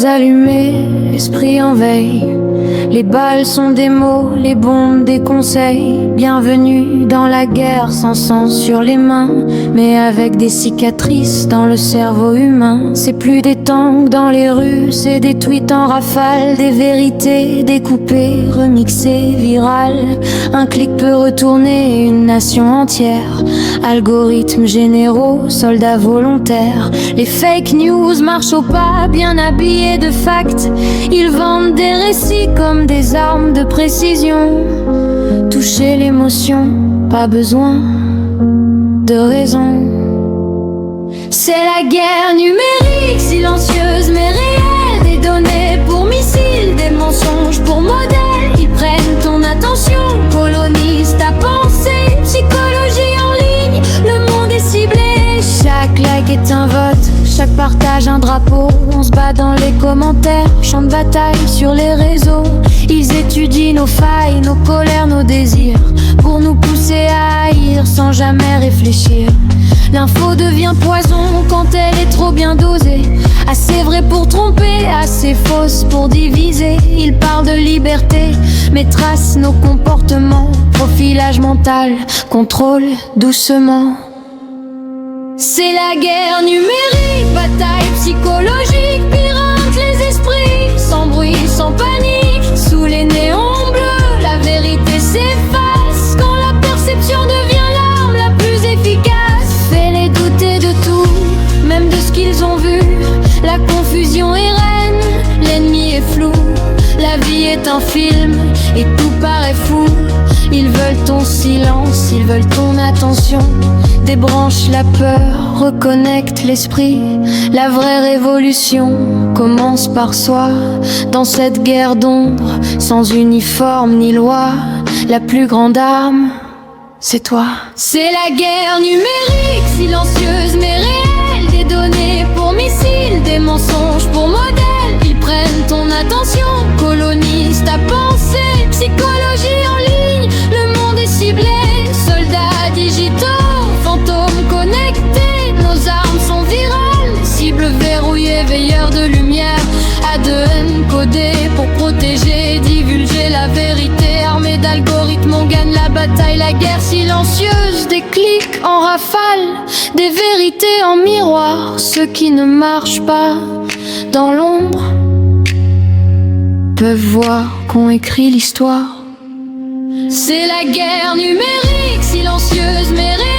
feux allumés, esprit en veille. Les balles sont des mots, les bombes des conseils. Bienvenue dans la guerre sans sang sur les mains, mais avec des cicatrices dans le cerveau humain. C'est plus des tanks dans les rues, c'est des tweets en rafale, des vérités découpées, remixées, virales. Un clic peut retourner une nation entière. Algorithmes généraux, soldats volontaires. Les fake news marchent au pas, bien habillés de facts. Ils vendent des récits comme des armes de précision. Toucher l'émotion, pas besoin de raison. C'est la guerre numérique, silencieuse mais réelle. Des données pour missiles, des mensonges pour modèles. Ils prennent ton attention, colonisent ta pensée. Psychologie en ligne, le monde est ciblé. Chaque like est un vote, chaque partage un drapeau. On se bat dans les commentaires, champ de bataille sur les réseaux. Ils étudient nos failles, nos colères, nos désirs, pour nous pousser à haïr sans jamais réfléchir. L'info devient poison quand elle est trop bien dosée. Assez vrai pour tromper, assez fausse pour diviser. Ils parlent de liberté, mais tracent nos comportements. Profilage mental, contrôle doucement. C'est la guerre numérique, bataille psychologique. Piratent les esprits, sans bruit, sans panique. Sous les néons bleus, la vérité s'efface. Quand la perception devient l'arme la plus efficace. Fais-les douter de tout, même de ce qu'ils ont vu. La confusion est reine, l'ennemi est flou. La vie est un film et tout paraît fou. Ils veulent ton silence, ils veulent ton attention. Débranche la peur, reconnecte l'esprit. La vraie révolution commence par soi. Dans cette guerre d'ombre, sans uniforme ni loi, la plus grande arme, c'est toi. C'est la guerre numérique, silencieuse mais réelle. Des données pour missiles, des mensonges pour modèles. Ils prennent ton attention, colonisent ta pensée. Psychologie en ligne, le monde est ciblé. Soldats digitaux, fantômes connectés. Nos armes sont virales, cibles verrouillées, veilleurs de lumière. ADN codé pour protéger, divulguer la vérité. Armée d'algorithmes, on gagne la bataille. La guerre silencieuse, des clics en rafale, des vérités en miroir. Ceux qui ne marchent pas dans l'ombre peuvent voir qu'on écrit l'histoire. C'est la guerre numérique, silencieuse mais réelle.